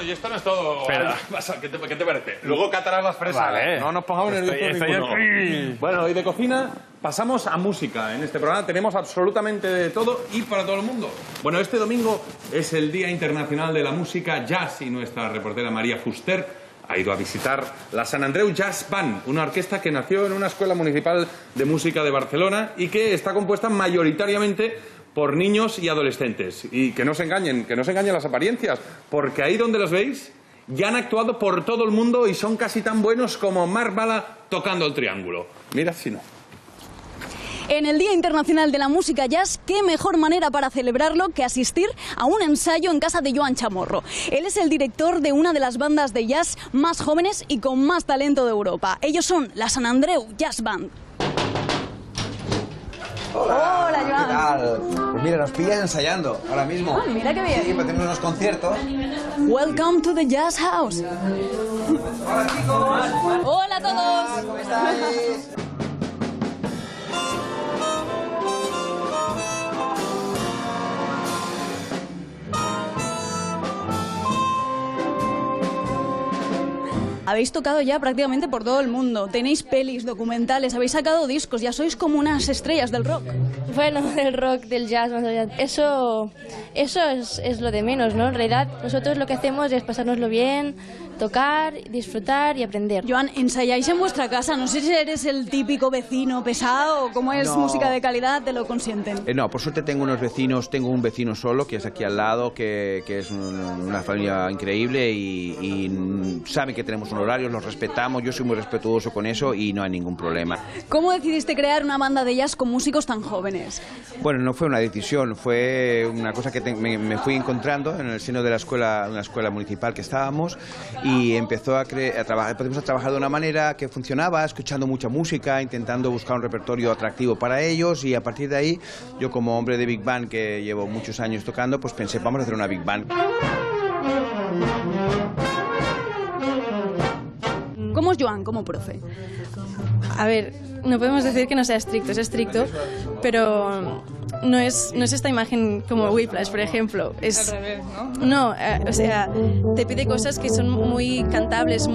y esto no es todo. Pero, ¿Qué te parece? Luego catarás las fresas. Vale. No nos pongamos nerviosos ninguno. Bueno, y de cocina pasamos a música. En este programa tenemos absolutamente de todo y para todo el mundo. Bueno, este domingo es el Día Internacional de la Música Jazz y nuestra reportera María Fuster ha ido a visitar la Sant Andreu Jazz Band, una orquesta que nació en una escuela municipal de música de Barcelona y que está compuesta mayoritariamente por niños y adolescentes. Y que no se engañen las apariencias, porque ahí donde los veis ya han actuado por todo el mundo y son casi tan buenos como Marc Bala tocando el triángulo. Mira si no. En el Día Internacional de la Música Jazz, qué mejor manera para celebrarlo que asistir a un ensayo en casa de Joan Chamorro. Él es el director de una de las bandas de jazz más jóvenes y con más talento de Europa. Ellos son la Sant Andreu Jazz Band. Hola, Hola, Joan. ¿Qué tal? Pues mira, nos pillas ensayando ahora mismo. Ah, mira qué bien. Sí, pues tenemos unos conciertos. Welcome to the Jazz House. Hola, chicos. Hola a todos. ¿Cómo estáis? Habéis tocado ya prácticamente por todo el mundo. Tenéis pelis, documentales, habéis sacado discos, ya sois como unas estrellas del rock. Bueno, del rock, del jazz, más allá. Eso es lo de menos, ¿no? En realidad, nosotros lo que hacemos es pasárnoslo bien, tocar, disfrutar y aprender. Joan, ensayáis en vuestra casa. No sé si eres el típico vecino pesado o como es No. música de calidad, te lo consienten. No, por suerte tengo unos vecinos, tengo un vecino solo que es aquí al lado, que es una familia increíble y saben que tenemos un horario, los respetamos, yo soy muy respetuoso con eso y no hay ningún problema. ¿Cómo decidiste crear una banda de jazz con músicos tan jóvenes? Bueno, no fue una decisión, fue una cosa que me fui encontrando en el seno de una escuela municipal que estábamos y empezó a trabajar, empezamos a trabajar de una manera que funcionaba, escuchando mucha música, intentando buscar un repertorio atractivo para ellos y a partir de ahí, yo como hombre de Big Band que llevo muchos años tocando, pues pensé, vamos a hacer una Big Band. ¿Cómo es Joan como profe? A ver, no podemos decir que no sea estricto, es estricto, pero no es esta imagen como Whiplash, por ejemplo. Es, al revés, ¿no? No, o sea, te pide cosas que son muy cantables,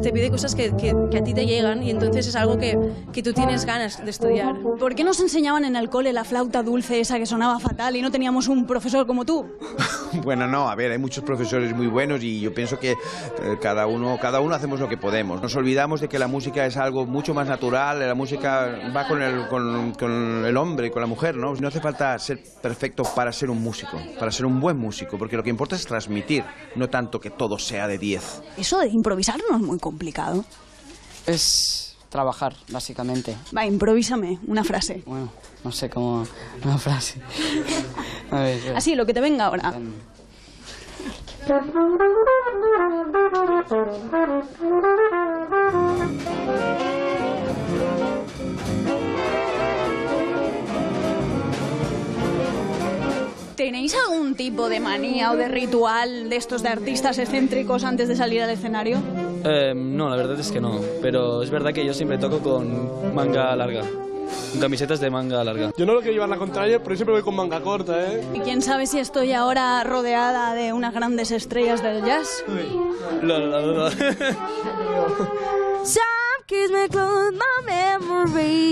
te pide cosas que a ti te llegan y entonces es algo que tú tienes ganas de estudiar. ¿Por qué nos enseñaban en el cole la flauta dulce esa que sonaba fatal y no teníamos un profesor como tú? Bueno, no, a ver, hay muchos profesores muy buenos y yo pienso que cada uno hacemos lo que podemos. Nos olvidamos de que la música es algo mucho más natural, la música va con el hombre y con la mujer, ¿no? No hace falta ser perfecto para ser un músico, para ser un buen músico, porque lo que importa es transmitir, no tanto que todo sea de 10. Eso de improvisar no es muy complicado. Es trabajar, básicamente. Va, improvísame una frase. Bueno, no sé cómo... Una frase. A ver, Así, lo que te venga ahora. ¿Tenéis algún tipo de manía o de ritual de estos de artistas excéntricos antes de salir al escenario? No, la verdad es que no. Pero es verdad que yo siempre toco con manga larga. Con camisetas de manga larga. Yo no lo quiero llevar la contraria, pero siempre voy con manga corta, ¿eh? ¿Y quién sabe si estoy ahora rodeada de unas grandes estrellas del jazz? No. Some kiss me close my memory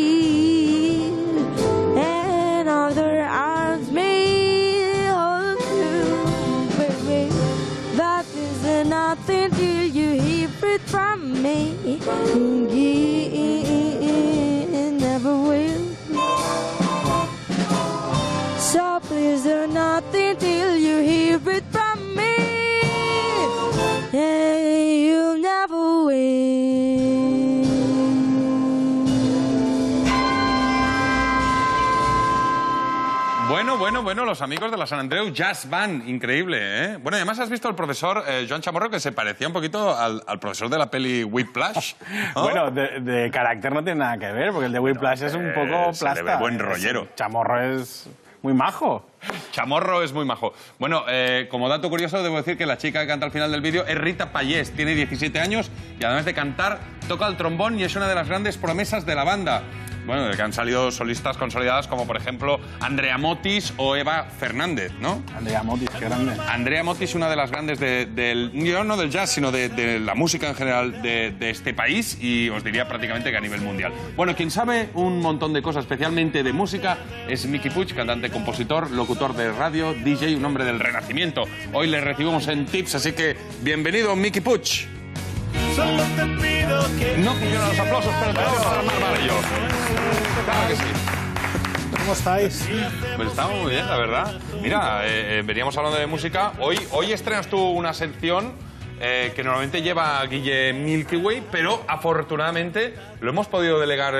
and other arms me hold you, baby. That is nothing till you hear it from me. Never will. So please do nothing till you hear it from me. And you'll never win. Bueno, los amigos de la Sant Andreu Jazz Band, increíble, ¿eh? Bueno, y además has visto al profesor Joan Chamorro que se parecía un poquito al profesor de la peli Whiplash, ¿no? Bueno, de carácter no tiene nada que ver, porque el de Whiplash es un poco plasta. Se le ve buen rollero. Chamorro es muy majo. Chamorro es muy majo. Bueno, como dato curioso, debo decir que la chica que canta al final del vídeo es Rita Pallés, tiene 17 años y además de cantar, toca el trombón y es una de las grandes promesas de la banda. bueno, del que han salido solistas consolidadas como, por ejemplo, Andrea Motis o Eva Fernández, ¿no? Andrea Motis, qué grande. Andrea Motis, una de las grandes no del jazz, sino de la música en general de este país, y os diría prácticamente que a nivel mundial. Bueno, quien sabe un montón de cosas, especialmente de música, es Miqui Puig, cantante, compositor, locutor de radio, DJ, un hombre del Renacimiento. Hoy le recibimos en Tips, así que bienvenido, Miqui Puig. Solo te pido que... No funcionan los aplausos, pero te vamos a armar varios. Claro que sí. ¿Cómo estáis? Pues estamos muy bien, la verdad. Mira, veníamos hablando de música. Hoy estrenas tú una sección que normalmente lleva Guille Milky Way, pero afortunadamente lo hemos podido delegar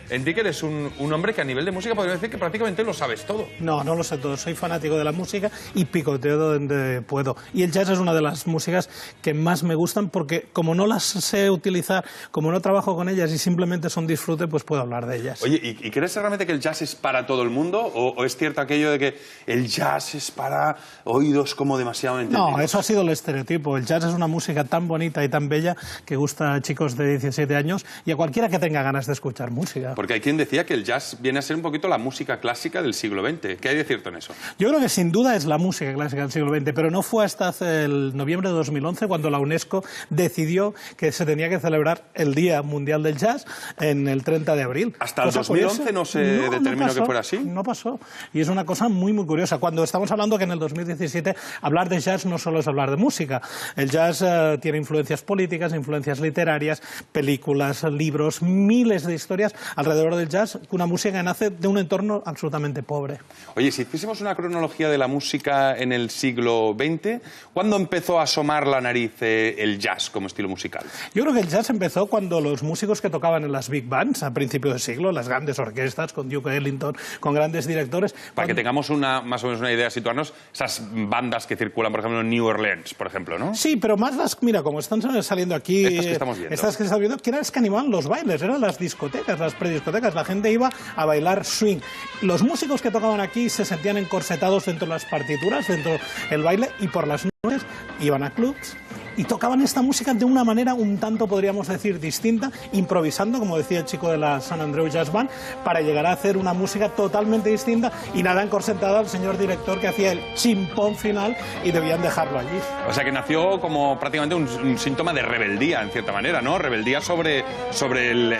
en ti, que eres un hombre que a nivel de música podría decir que prácticamente lo sabes todo. No, no lo sé todo. Soy fanático de la música y picoteo donde puedo. Y el jazz es una de las músicas que más me gustan porque como no las sé utilizar, como no trabajo con ellas y simplemente son disfrute, pues puedo hablar de ellas. Oye, ¿y crees realmente que el jazz es para todo el mundo? ¿O es cierto aquello de que el jazz es para oídos como demasiado entendidos? No, eso ha sido el estereotipo. El jazz es una música tan bonita y tan bella que gusta a chicos de 17 años y a cualquiera que tenga ganas de escuchar música. Porque hay quien decía que el jazz viene a ser un poquito la música clásica del siglo XX. ¿Qué hay de cierto en eso? Yo creo que sin duda es la música clásica del siglo XX, pero no fue hasta el noviembre de 2011 cuando la UNESCO decidió que se tenía que celebrar el Día Mundial del Jazz en el 30 de abril. ¿Hasta el 2011 no se determinó que fuera así? No pasó. Y es una cosa muy, muy curiosa. Cuando estamos hablando que en el 2017 hablar de jazz no solo es hablar de música. El jazz tiene influencias políticas, influencias literarias, películas, libros, miles de historias alrededor del jazz, una música que nace de un entorno absolutamente pobre. Oye, si hiciésemos una cronología de la música en el siglo XX, ¿cuándo empezó a asomar la nariz el jazz como estilo musical? Yo creo que el jazz empezó cuando los músicos que tocaban en las big bands a principios de siglo, las grandes orquestas con Duke Ellington, con grandes directores... Para que tengamos más o menos una idea, situarnos, esas bandas que circulan, por ejemplo, en New Orleans, por ejemplo, ¿no? Sí, pero más las... Mira, como están saliendo aquí... Estas que estamos viendo. Estas que estamos viendo, que eran las que animaban los bailes, eran las discotecas, las prediscotecas. La gente iba a bailar swing. Los músicos que tocaban aquí se sentían encorsetados dentro de las partituras, dentro del baile, y por las noches iban a clubs y tocaban esta música de una manera un tanto, podríamos decir, distinta, improvisando, como decía el chico de la San Andreu Jazz Band, para llegar a hacer una música totalmente distinta y nada encorsetado al señor director que hacía el chimpón final y debían dejarlo allí. O sea que nació como prácticamente un síntoma de rebeldía, en cierta manera, ¿no? Rebeldía sobre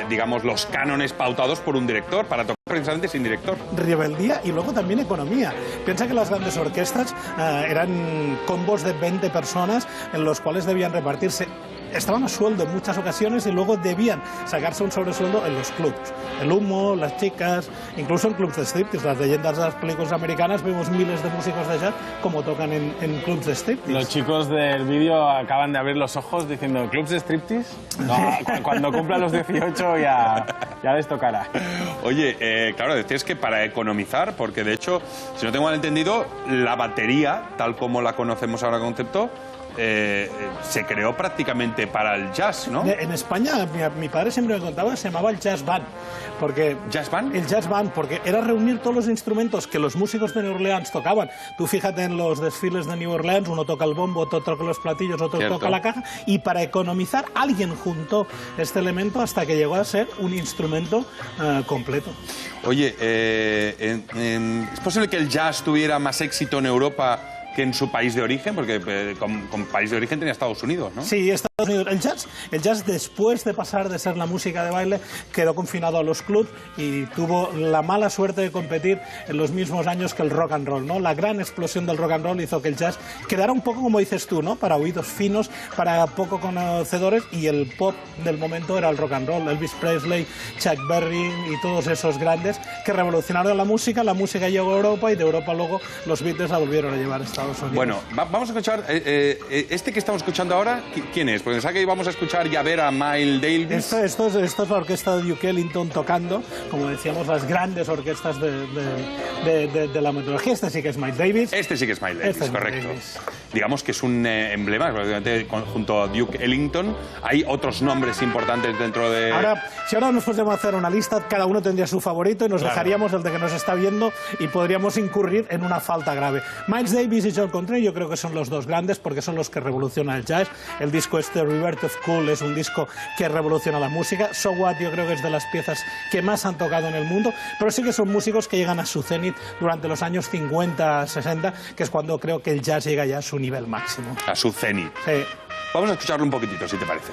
digamos, los cánones pautados por un director, para tocar precisamente sin director. Rebeldía y luego también economía. Piensa que las grandes orquestas eran combos de 20 personas en los cuales debían repartirse. Estaban a sueldo en muchas ocasiones y luego debían sacarse un sobresueldo en los clubs. El humo, las chicas, incluso en clubs de striptease. Las leyendas de las películas americanas vemos miles de músicos de jazz como tocan en clubs de striptease. Los chicos del vídeo acaban de abrir los ojos diciendo ¿clubs de striptease? No, cuando cumplan los 18 ya les tocará. Oye, claro, decías que para economizar, porque de hecho, si no tengo mal entendido, la batería, tal como la conocemos ahora concepto, se creó prácticamente para el jazz, ¿no? En España, mi padre siempre me contaba, se llamaba el jazz band. Porque ¿Jazz band? El jazz band, porque era reunir todos los instrumentos que los músicos de New Orleans tocaban. Tú fíjate en los desfiles de New Orleans, uno toca el bombo, otro toca los platillos, otro toca la caja, y para economizar alguien juntó este elemento hasta que llegó a ser un instrumento completo. Oye, ¿es posible que el jazz tuviera más éxito en Europa que en su país de origen? Porque con país de origen tenía Estados Unidos, ¿no? Sí, Estados Unidos. El jazz, después de pasar de ser la música de baile, quedó confinado a los clubs y tuvo la mala suerte de competir en los mismos años que el rock and roll, ¿no? La gran explosión del rock and roll hizo que el jazz quedara un poco, como dices tú, ¿no? Para oídos finos, para poco conocedores, y el pop del momento era el rock and roll. Elvis Presley, Chuck Berry y todos esos grandes que revolucionaron la música llegó a Europa y de Europa luego los Beatles la volvieron a llevar a Estados Unidos. Bueno, vamos a escuchar, este que estamos escuchando ahora, ¿quién es? Porque pensaba que íbamos a escuchar ya ver a Miles Davis. Esto es la orquesta de Duke Ellington tocando, como decíamos, las grandes orquestas de la metodología. Este sí que es Miles Davis. Este sí que es Miles Davis, correcto. Digamos que es un emblema, junto a Duke Ellington. Hay otros nombres importantes dentro de... Si ahora nos pudiéramos hacer una lista, cada uno tendría su favorito y nos dejaríamos el de que nos está viendo y podríamos incurrir en una falta grave. Miles Davis y John Coltrane yo creo que son los dos grandes porque son los que revolucionan el jazz. El disco Rebirth of Cool es un disco que revoluciona la música. So What yo creo que es de las piezas que más han tocado en el mundo, pero sí que son músicos que llegan a su cenit durante los años 50, 60, que es cuando creo que el jazz llega ya a su nivel máximo. A su cenit. Sí. Vamos a escucharlo un poquitito, si te parece.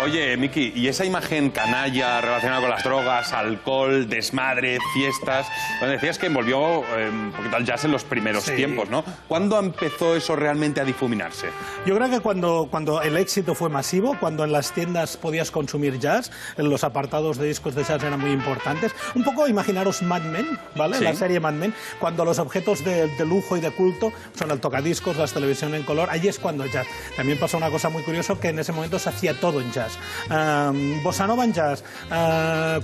Oye, Miki, ¿y esa imagen canalla relacionada con las drogas, alcohol, desmadre, fiestas? Bueno, decías que envolvió un poquito al jazz en los primeros tiempos, ¿no? ¿Cuándo empezó eso realmente a difuminarse? Yo creo que cuando el éxito fue masivo, cuando en las tiendas podías consumir jazz, en los apartados de discos de jazz eran muy importantes. Un poco imaginaros Mad Men, ¿vale? Sí. La serie Mad Men, cuando los objetos de lujo y de culto son el tocadiscos, las televisión en color, allí es cuando el jazz. También pasó una cosa muy curiosa, que en ese momento se hacía todo en jazz. Bossa Nova en jazz,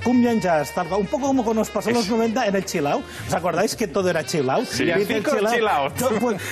cumbia en jazz, tal, un poco como nos pasó en los 90 en el chill out. ¿Os acordáis que todo era chill out? Sí, chill out.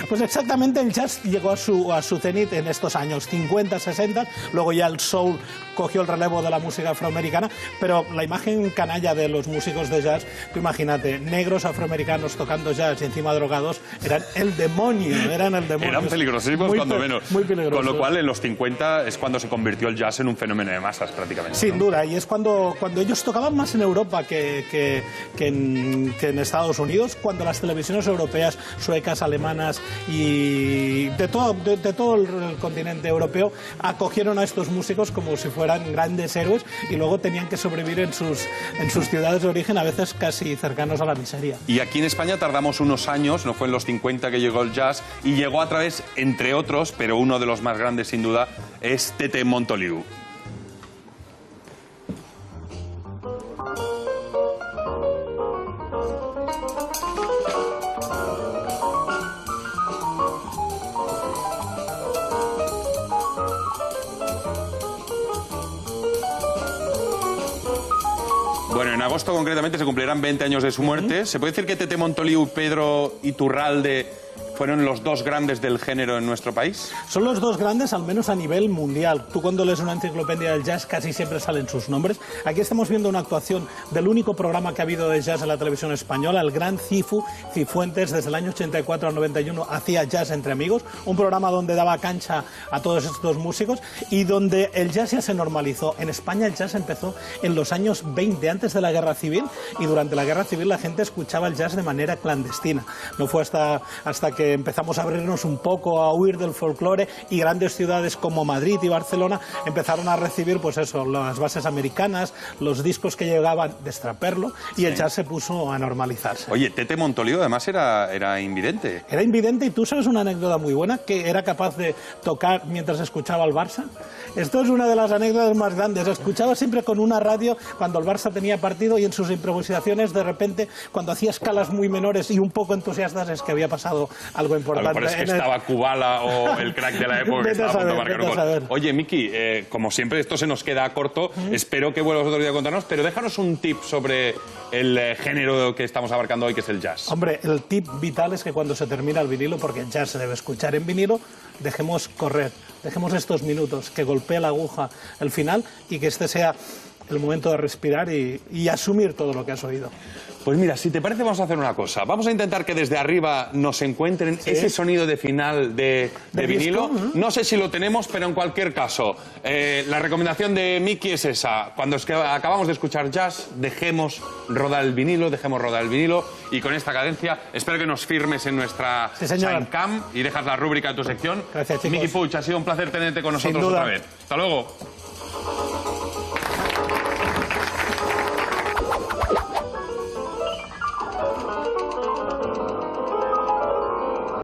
Pues exactamente el jazz llegó a su cenit en estos años 50, 60, luego ya el soul cogió el relevo de la música afroamericana, pero la imagen canalla de los músicos de jazz, tú imagínate, negros afroamericanos tocando jazz y encima drogados, eran el demonio. Eran peligrosísimos cuando menos. Muy peligrosos. Con lo cual, en los 50 es cuando se convirtió el jazz en un fenómeno de masas, prácticamente. Sin duda, y es cuando ellos tocaban más en Europa que en Estados Unidos, cuando las televisiones europeas, suecas, alemanas y de todo el continente europeo acogieron a estos músicos como si fueran grandes héroes y luego tenían que sobrevivir en sus ciudades de origen, a veces casi cercanos a la miseria. Y aquí en España tardamos unos años, no fue en los 50 que llegó el jazz, y llegó a través, entre otros, pero uno de los más grandes sin duda, es Tete Montoliu. Bueno, en agosto concretamente se cumplirán 20 años de su muerte. ¿Se puede decir que Tete Montoliu y Pedro Iturralde fueron los dos grandes del género en nuestro país? Son los dos grandes, al menos a nivel mundial. Tú cuando lees una enciclopedia del jazz casi siempre salen sus nombres. Aquí estamos viendo una actuación del único programa que ha habido de jazz en la televisión española, el gran Cifuentes, desde el año 84 al 91 hacía Jazz entre amigos, un programa donde daba cancha a todos estos músicos y donde el jazz ya se normalizó. En España el jazz empezó en los años 20, antes de la Guerra Civil, y durante la Guerra Civil la gente escuchaba el jazz de manera clandestina. No fue hasta que empezamos a abrirnos un poco, a huir del folclore, y grandes ciudades como Madrid y Barcelona empezaron a recibir, pues eso, las bases americanas, los discos que llegaban de extraperlo, y el jazz se puso a normalizarse. Oye, Tete Montoliu además era invidente. Era invidente, y tú sabes una anécdota muy buena, que era capaz de tocar mientras escuchaba al Barça. Esto es una de las anécdotas más grandes. Escuchaba siempre con una radio cuando el Barça tenía partido, y en sus improvisaciones, de repente, cuando hacía escalas muy menores y un poco entusiastas, es que había pasado algo importante. A lo mejor es que estaba Kubala o el crack de la época que estaba a punto de marcar un gol. Oye, Miki, como siempre esto se nos queda corto, espero que vuelvas otro día a contarnos, pero déjanos un tip sobre el género que estamos abarcando hoy, que es el jazz. Hombre, el tip vital es que cuando se termina el vinilo, porque el jazz se debe escuchar en vinilo, dejemos correr, dejemos estos minutos, que golpee la aguja el final, y que este sea el momento de respirar y asumir todo lo que has oído. Pues mira, si te parece, vamos a hacer una cosa. Vamos a intentar que desde arriba nos encuentren ese sonido de final de vinilo. No sé si lo tenemos, pero en cualquier caso, la recomendación de Miki es esa. Cuando acabamos de escuchar jazz, dejemos rodar el vinilo, y con esta cadencia espero que nos firmes en nuestra Shine Cam y dejas la rúbrica de tu sección. Gracias, chicos. Miki Puig, ha sido un placer tenerte con nosotros otra vez. Hasta luego.